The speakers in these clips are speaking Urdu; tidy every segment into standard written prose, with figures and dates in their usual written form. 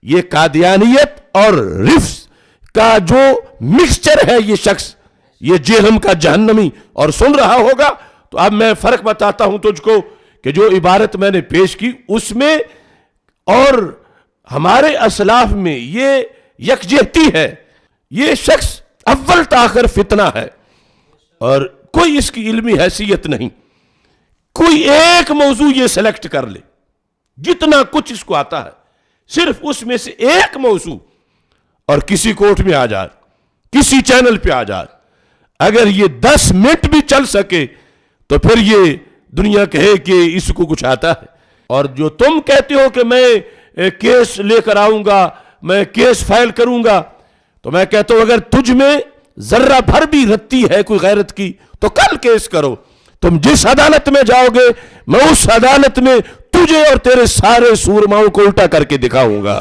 یہ قادیانیت اور رفض کا جو مکسچر ہے یہ شخص، یہ جہنم کا جہنمی، اور سن رہا ہوگا تو اب میں فرق بتاتا ہوں تجھ کو کہ جو عبارت میں نے پیش کی اس میں اور ہمارے اسلاف میں یہ یکجہتی ہے۔ یہ شخص اول تاخر فتنہ ہے اور کوئی اس کی علمی حیثیت نہیں۔ کوئی ایک موضوع یہ سلیکٹ کر لے، جتنا کچھ اس کو آتا ہے صرف اس میں سے ایک موضوع، اور کسی کوٹ میں آ جائے، کسی چینل پہ آ جائے، اگر یہ 10 منٹ بھی چل سکے تو پھر یہ دنیا کہے کہ اس کو کچھ آتا ہے۔ اور جو تم کہتے ہو کہ میں کیس لے کر آؤں گا، میں کیس فائل کروں گا، تو میں کہتا ہوں اگر تجھ میں ذرہ بھر بھی رتی ہے کوئی غیرت کی تو کل کیس کرو۔ تم جس عدالت میں جاؤ گے میں اس عدالت میں تجھے اور تیرے سارے سورماؤں کو الٹا کر کے دکھاؤں گا۔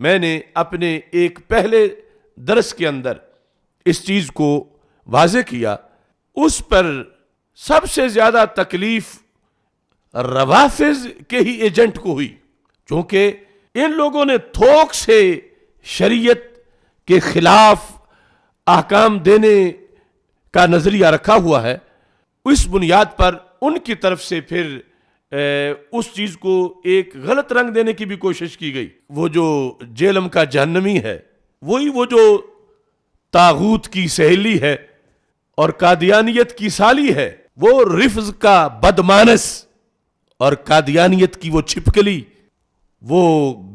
میں نے اپنے ایک پہلے درس کے اندر اس چیز کو واضح کیا، اس پر سب سے زیادہ تکلیف روافض کے ہی ایجنٹ کو ہوئی، چونکہ ان لوگوں نے تھوک سے شریعت کے خلاف احکام دینے کا نظریہ رکھا ہوا ہے۔ اس بنیاد پر ان کی طرف سے پھر اس چیز کو ایک غلط رنگ دینے کی بھی کوشش کی گئی۔ وہ جو جہنم کا جہنمی ہے وہی وہ جو طاغوت کی سہیلی ہے اور قادیانیت کی سالی ہے، وہ رفض کا بدمانس اور قادیانیت کی وہ چھپکلی، وہ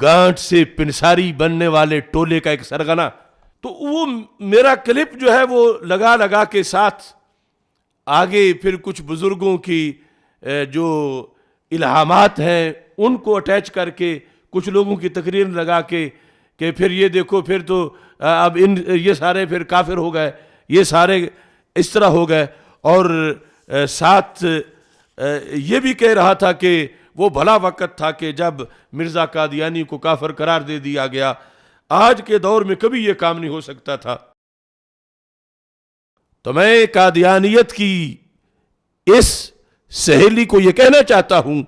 گانٹ سے پنساری بننے والے ٹولے کا ایک سرغنہ۔ تو وہ میرا کلپ جو ہے وہ لگا کے ساتھ آگے پھر کچھ بزرگوں کی جو الہامات ہیں ان کو اٹیچ کر کے کچھ لوگوں کی تقریر لگا کے کہ پھر یہ دیکھو پھر تو اب یہ سارے پھر کافر ہو گئے، یہ سارے اس طرح ہو گئے، اور ساتھ یہ بھی کہہ رہا تھا کہ وہ بھلا وقت تھا کہ جب مرزا قادیانی کو کافر قرار دے دیا گیا، آج کے دور میں کبھی یہ کام نہیں ہو سکتا تھا۔ تو میں قادیانیت کی اس سہیلی کو یہ کہنا چاہتا ہوں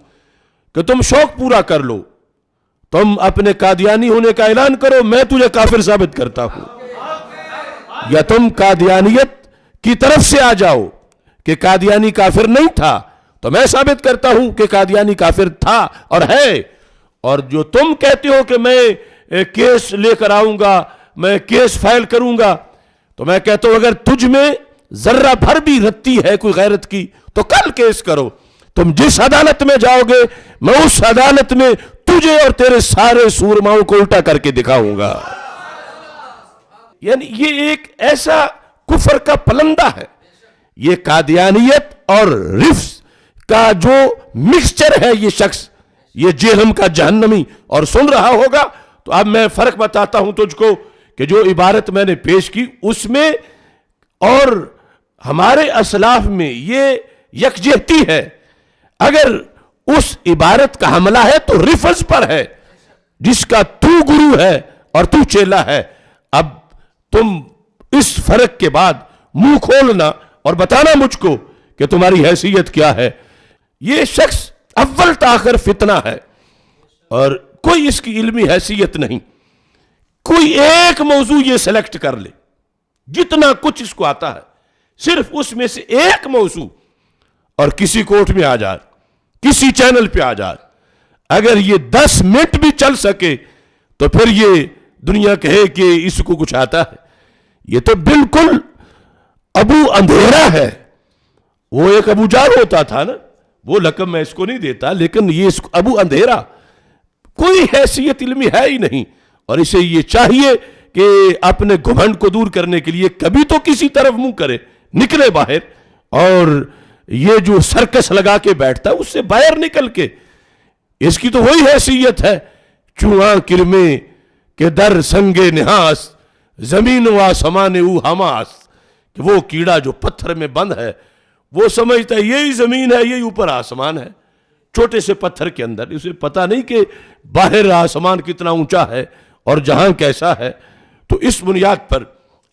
کہ تم شوق پورا کر لو، تم اپنے قادیانی ہونے کا اعلان کرو، میں تجھے کافر ثابت کرتا ہوں، یا تم قادیانیت کی طرف سے آ جاؤ کہ قادیانی کافر نہیں تھا تو میں ثابت کرتا ہوں کہ قادیانی کافر تھا اور ہے۔ اور جو تم کہتے ہو کہ میں کیس لے کر آؤں گا، میں کیس فائل کروں گا، تو میں کہتا ہوں اگر تجھ میں ذرہ بھر بھی رتی ہے کوئی غیرت کی تو کل کیس کرو۔ تم جس عدالت میں جاؤ گے میں اس عدالت میں تجھے اور تیرے سارے سورماؤں کو الٹا کر کے دکھاؤں گا۔ یعنی یہ ایک ایسا کفر کا پلندہ ہے، یہ قادیانیت اور رفض کا جو مکسچر ہے یہ شخص، یہ جہنم کا جہنمی، اور سن رہا ہوگا تو اب میں فرق بتاتا ہوں تجھ کو کہ جو عبارت میں نے پیش کی اس میں اور ہمارے اسلاف میں یہ یکجہتی ہے۔ اگر اس عبارت کا حملہ ہے تو رفض پر ہے جس کا تو گرو ہے اور تو چیلا ہے۔ اب تم اس فرق کے بعد منہ کھولنا اور بتانا مجھ کو کہ تمہاری حیثیت کیا ہے۔ یہ شخص اول تاخر فتنہ ہے اور کوئی اس کی علمی حیثیت نہیں۔ کوئی ایک موضوع یہ سلیکٹ کر لے، جتنا کچھ اس کو آتا ہے صرف اس میں سے ایک موضوع، اور کسی کوٹ میں آ جائے، کسی چینل پہ آ جائے، اگر یہ 10 منٹ بھی چل سکے تو پھر یہ دنیا کہے کہ اس کو کچھ آتا ہے۔ یہ تو بالکل ابو اندھیرا ہے۔ وہ ایک ابو جار ہوتا تھا نا، وہ لقب میں اس کو نہیں دیتا، لیکن یہ ابو اندھیرا کوئی حیثیت علمی ہے ہی نہیں، اور اسے یہ چاہیے کہ اپنے گھمنڈ کو دور کرنے کے لیے کبھی تو کسی طرف منہ کرے، نکلے باہر، اور یہ جو سرکس لگا کے بیٹھتا ہے اس سے باہر نکل کے، اس کی تو وہی حیثیت ہے چوہاں کرمے کہ در سنگے نحاس زمین و آسمان او حماس، کہ وہ کیڑا جو پتھر میں بند ہے وہ سمجھتا ہے یہی زمین ہے، یہی اوپر آسمان ہے، چھوٹے سے پتھر کے اندر، اسے پتہ نہیں کہ باہر آسمان کتنا اونچا ہے اور جہاں کیسا ہے۔ تو اس بنیاد پر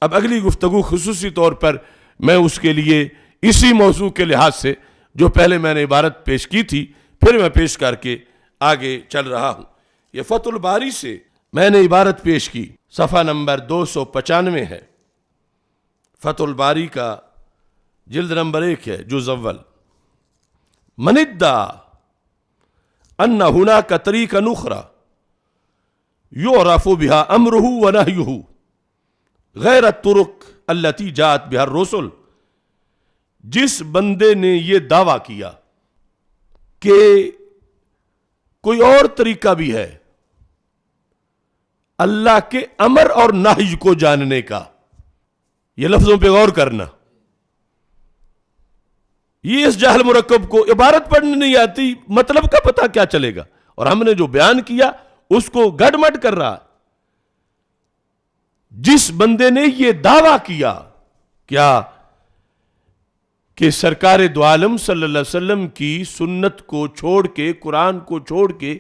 اب اگلی گفتگو خصوصی طور پر میں اس کے لیے اسی موضوع کے لحاظ سے جو پہلے میں نے عبارت پیش کی تھی پھر میں پیش کر کے آگے چل رہا ہوں۔ یہ فتح الباری سے میں نے عبارت پیش کی، صفحہ نمبر 295 ہے، فتح الباری کا جلد نمبر 1 ہے، جز اول۔ من ادعا ان هناك طریقا اخرى يعرف بها امره ونهيه غیر الطرق التي جاءت بها الرسل، جس بندے نے یہ دعویٰ کیا کہ کوئی اور طریقہ بھی ہے اللہ کے امر اور نہی کو جاننے کا، یہ لفظوں پہ غور کرنا، یہ اس جہل مرکب کو عبارت پڑھنے نہیں آتی، مطلب کا پتہ کیا چلے گا، اور ہم نے جو بیان کیا اس کو گڈ مڈ کر رہا۔ جس بندے نے یہ دعویٰ کیا کیا کہ سرکار دو عالم صلی اللہ علیہ وسلم کی سنت کو چھوڑ کے، قرآن کو چھوڑ کے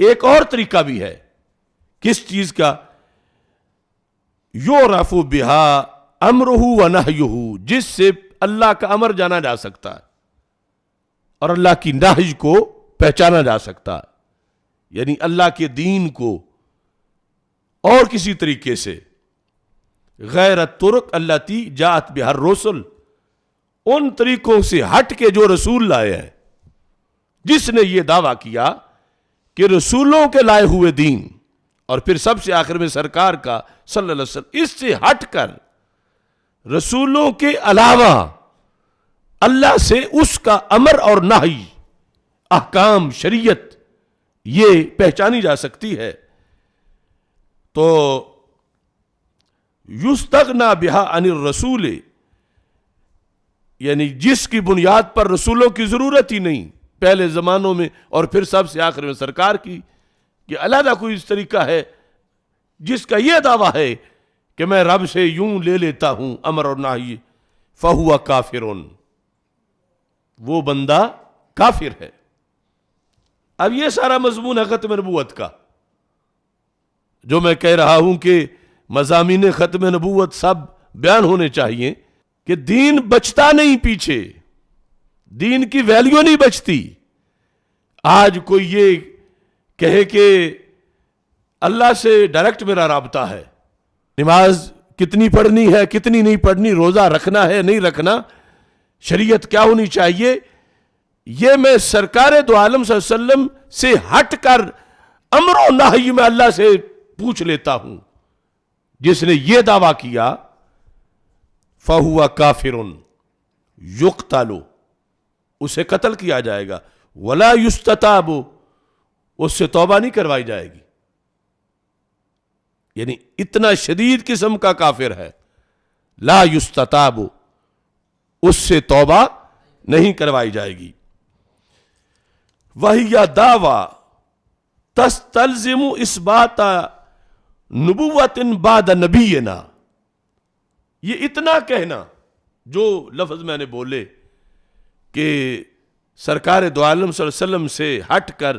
ایک اور طریقہ بھی ہے، کس چیز کا؟ یعرف بہا امرہ ونہیہ، جس سے اللہ کا امر جانا جا سکتا ہے اور اللہ کی نہی کو پہچانا جا سکتا ہے، یعنی اللہ کے دین کو اور کسی طریقے سے، غیر الطرق التی جاءت بها الرسل، ان طریقوں سے ہٹ کے جو رسول لائے ہیں۔ جس نے یہ دعویٰ کیا کہ رسولوں کے لائے ہوئے دین، اور پھر سب سے آخر میں سرکار کا صلی اللہ علیہ وسلم، اس سے ہٹ کر رسولوں کے علاوہ اللہ سے اس کا امر اور نہی، احکام، شریعت یہ پہچانی جا سکتی ہے، تو یستغنا بہا عن الرسول، یعنی جس کی بنیاد پر رسولوں کی ضرورت ہی نہیں پہلے زمانوں میں اور پھر سب سے آخر میں سرکار کی، کہ علیحدہ کوئی اس طریقہ ہے جس کا یہ دعویٰ ہے کہ میں رب سے یوں لے لیتا ہوں امر اور نہی، فہو کافر، وہ بندہ کافر ہے۔ اب یہ سارا مضمون ہے ختم نبوت کا، جو میں کہہ رہا ہوں کہ مضامین ختم نبوت سب بیان ہونے چاہیے، کہ دین بچتا نہیں، پیچھے دین کی ویلیو نہیں بچتی۔ آج کوئی یہ کہے کہ اللہ سے ڈائریکٹ میرا رابطہ ہے، نماز کتنی پڑھنی ہے، کتنی نہیں پڑھنی، روزہ رکھنا ہے نہیں رکھنا، شریعت کیا ہونی چاہیے، یہ میں سرکار دو عالم صلی اللہ علیہ وسلم سے ہٹ کر امر و نہی میں اللہ سے پوچھ لیتا ہوں، جس نے یہ دعویٰ کیا فَهُوَ كَافِرٌ يُقْتَلُ، اسے قتل کیا جائے گا، وَلَا يُسْتَتَابُ، اس سے توبہ نہیں کروائی جائے گی، یعنی اتنا شدید قسم کا کافر ہے، لا یستتاب، اس سے توبہ نہیں کروائی جائے گی۔ وَهِيَ دَعْوَى تَسْتَلْزِمُ إِثْبَاتَ نُبُوَّةٍ بَعْدَ نَبِيِّنَا، یہ اتنا کہنا جو لفظ میں نے بولے کہ سرکار دو عالم صلی اللہ علیہ وسلم سے ہٹ کر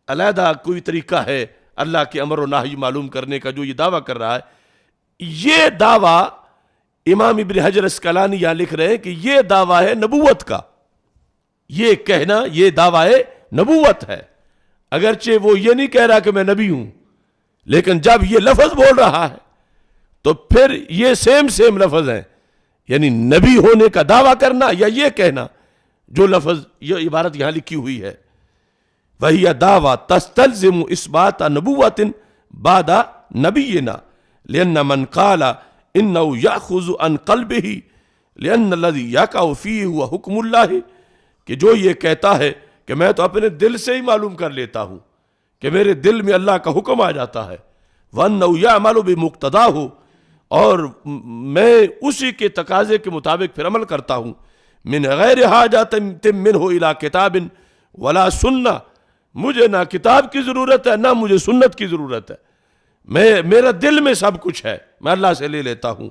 علیحدہ کوئی طریقہ ہے اللہ کے امر و نہی معلوم کرنے کا، جو یہ دعویٰ کر رہا ہے، یہ دعویٰ امام ابن حجر اسقلانی یہاں لکھ رہے ہیں کہ یہ دعویٰ ہے نبوت کا، یہ کہنا یہ دعویٰ نبوت ہے، اگرچہ وہ یہ نہیں کہہ رہا کہ میں نبی ہوں، لیکن جب یہ لفظ بول رہا ہے تو پھر یہ سیم لفظ ہیں، یعنی نبی ہونے کا دعویٰ کرنا یا یہ کہنا جو لفظ یہ عبارت یہاں لکھی ہوئی ہے، وَهِيَ دَعْوَى تَسْتَلْزِمُ إِثْبَاتَ نُبُوَّةٍ بَعْدَ نَبِيِّنَا لِأَنَّ مَنْ قَالَ إِنَّهُ يَأْخُذُ عَنْ قَلْبِهِ لِأَنَّ الَّذِي يَقَعُ فِيهِ هُوَ حُكْمُ اللَّهِ، کہ جو یہ کہتا ہے کہ میں تو اپنے دل سے ہی معلوم کر لیتا ہوں کہ میرے دل میں اللہ کا حکم آ جاتا ہے، وَأَنَّهُ يَعْمَلُ بِمُقْتَضَاهُ، اور میں اسی کے تقاضے کے مطابق پھر عمل کرتا ہوں، مِنْ غَيْرِ حَاجَةٍ مِنْهُ إِلَىٰ كِتَابٍ وَلَا سُنَّةٍ، مجھے نہ کتاب کی ضرورت ہے نہ مجھے سنت کی ضرورت ہے، میرا دل میں سب کچھ ہے، میں اللہ سے لے لیتا ہوں۔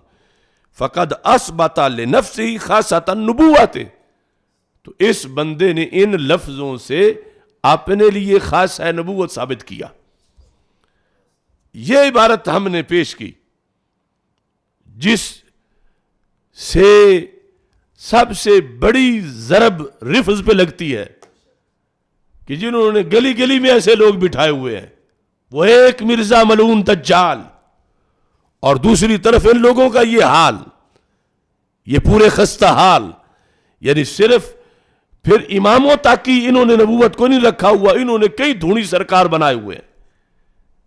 فَقَدْ أَثْبَتَ لِنَفْسِهِ خَاصَّةً النُّبُوَّةِ، تو اس بندے نے ان لفظوں سے اپنے لیے خاص ہے نبوت ثابت کیا۔ یہ عبارت ہم نے پیش کی جس سے سب سے بڑی ضرب رفض پہ لگتی ہے کہ جنہوں نے گلی گلی میں ایسے لوگ بٹھائے ہوئے ہیں وہ ایک مرزا ملعون دجال، اور دوسری طرف ان لوگوں کا یہ حال، یہ پورے خستہ حال. یعنی صرف پھر اماموں تک کی انہوں نے نبوت کو نہیں رکھا ہوا، انہوں نے کئی دھونی سرکار بنائے ہوئے ہیں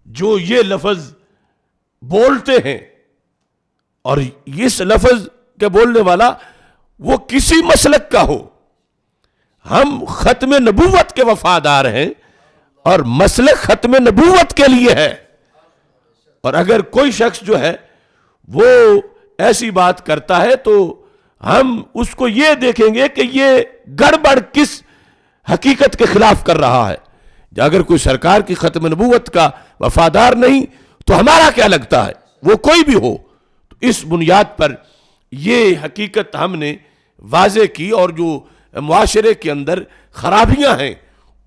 جو یہ لفظ بولتے ہیں، اور اس لفظ کے بولنے والا وہ کسی مسلک کا ہو. ہم ختم نبوت کے وفادار ہیں اور مسلک ختم نبوت کے لیے ہے. اور اگر کوئی شخص جو ہے وہ ایسی بات کرتا ہے تو ہم اس کو یہ دیکھیں گے کہ یہ گڑبڑ کس حقیقت کے خلاف کر رہا ہے. اگر کوئی سرکار کی ختم نبوت کا وفادار نہیں تو ہمارا کیا لگتا ہے، وہ کوئی بھی ہو. تو اس بنیاد پر یہ حقیقت ہم نے واضح کی، اور جو معاشرے کے اندر خرابیاں ہیں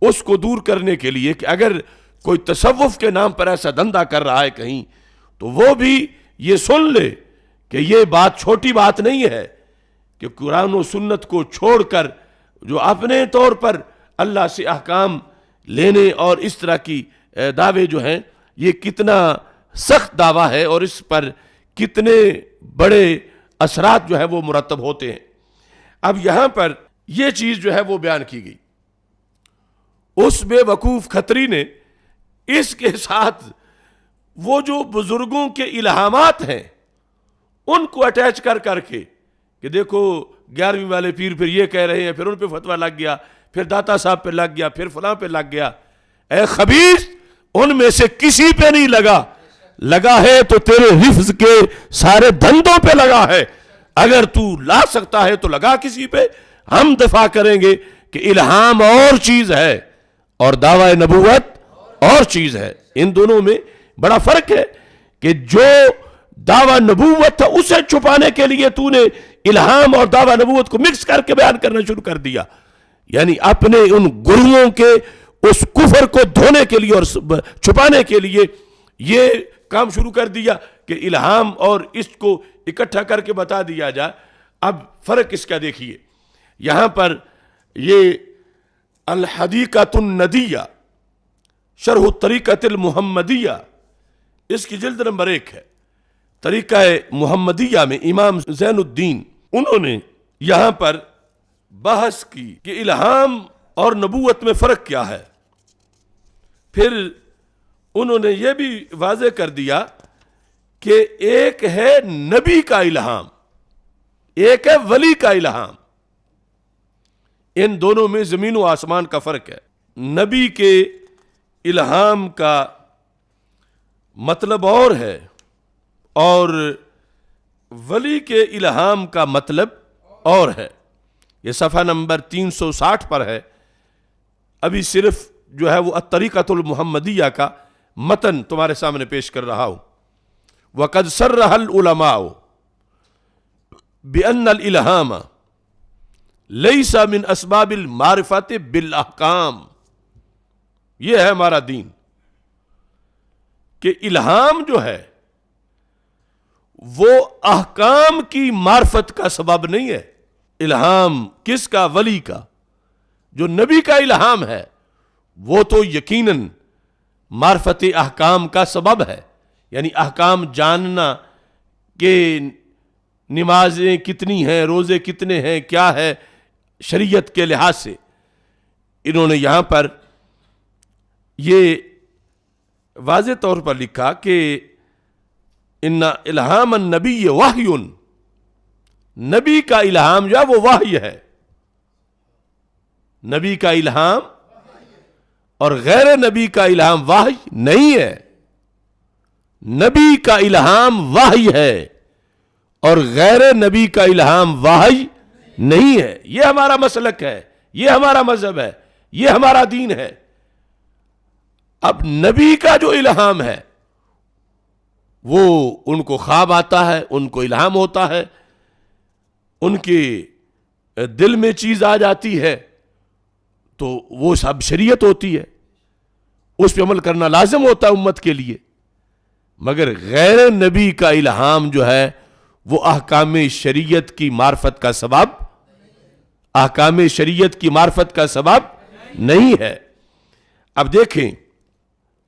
اس کو دور کرنے کے لیے کہ اگر کوئی تصوف کے نام پر ایسا دھندا کر رہا ہے کہیں، تو وہ بھی یہ سن لے کہ یہ بات چھوٹی بات نہیں ہے کہ قرآن و سنت کو چھوڑ کر جو اپنے طور پر اللہ سے احکام لینے اور اس طرح کی دعوے جو ہیں، یہ کتنا سخت دعویٰ ہے اور اس پر کتنے بڑے اثرات جو ہے وہ مرتب ہوتے ہیں. اب یہاں پر یہ چیز جو ہے وہ بیان کی گئی. اس بے وقوف کھتری نے اس کے ساتھ وہ جو بزرگوں کے الہامات ہیں ان کو اٹیچ کر کے کہ دیکھو 11ویں والے پیر پھر یہ کہہ رہے ہیں، پھر ان پہ فتویٰ لگ گیا، پھر داتا صاحب پہ لگ گیا، پھر فلاں پہ لگ گیا. اے خبیث، ان میں سے کسی پہ نہیں لگا ہے تو تیرے حفظ کے سارے دھندوں پہ لگا ہے. اگر تو لا سکتا ہے تو لگا کسی پہ. ہم دفاع کریں گے کہ الہام اور چیز ہے اور دعوی نبوت اور چیز ہے. ان دونوں میں بڑا فرق ہے کہ جو دعوی نبوت تھا اسے چھپانے کے لیے تو نے الہام اور دعوی نبوت کو مکس کر کے بیان کرنا شروع کر دیا. یعنی اپنے ان گروہوں کے اس کفر کو دھونے کے لیے اور چھپانے کے لیے یہ کام شروع کر دیا کہ الہام اور اس کو اکٹھا کر کے بتا دیا جائے. اب فرق اس کا دیکھیے، یہاں پر یہ الحدیقۃ الندیہ شرح الطریقۃ المحمدیہ، اس کی جلد نمبر 1 ہے. طریقہ محمدیہ میں امام زین الدین انہوں نے یہاں پر بحث کی کہ الہام اور نبوت میں فرق کیا ہے. پھر انہوں نے یہ بھی واضح کر دیا کہ ایک ہے نبی کا الہام، ایک ہے ولی کا الہام. ان دونوں میں زمین و آسمان کا فرق ہے. نبی کے الہام کا مطلب اور ہے اور ولی کے الہام کا مطلب اور ہے. یہ صفحہ نمبر 360 پر ہے. ابھی صرف جو ہے وہ الطریقۃ المحمدیہ کا متن تمہارے سامنے پیش کر رہا ہوں. وَقَدْ صَرَّحَ الْعُلَمَاءُ بِأَنَّ الْإِلْهَامَ لَيْسَ مِنْ أَسْبَابِ الْمَعْرِفَةِ بِالْأَحْكَامِ. یہ ہے ہمارا دین کہ الہام جو ہے وہ احکام کی معرفت کا سبب نہیں ہے. الہام کس کا؟ ولی کا. جو نبی کا الہام ہے وہ تو یقیناً معرفت احکام کا سبب ہے. یعنی احکام جاننا کہ نمازیں کتنی ہیں، روزے کتنے ہیں، کیا ہے شریعت کے لحاظ سے. انہوں نے یہاں پر یہ واضح طور پر لکھا کہ ان الہام النبی وحی، نبی کا الہام جو ہے وہ وحی ہے. نبی کا الہام اور غیر نبی کا الہام وحی نہیں ہے. نبی کا الہام وحی ہے اور غیر نبی کا الہام وحی نہیں ہے. یہ ہمارا مسلک ہے، یہ ہمارا مذہب ہے، یہ ہمارا دین ہے. اب نبی کا جو الہام ہے وہ ان کو خواب آتا ہے، ان کو الہام ہوتا ہے، ان کے دل میں چیز آ جاتی ہے تو وہ سب شریعت ہوتی ہے، اس پہ عمل کرنا لازم ہوتا ہے امت کے لیے. مگر غیر نبی کا الہام جو ہے وہ احکام شریعت کی معرفت کا سبب، احکام شریعت کی معرفت کا سبب نہیں ہے. اب دیکھیں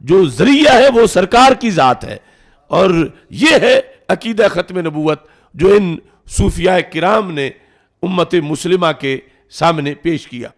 جو ذریعہ ہے وہ سرکار کی ذات ہے، اور یہ ہے عقیدہ ختم نبوت جو ان صوفیاء کرام نے امت مسلمہ کے سامنے پیش کیا۔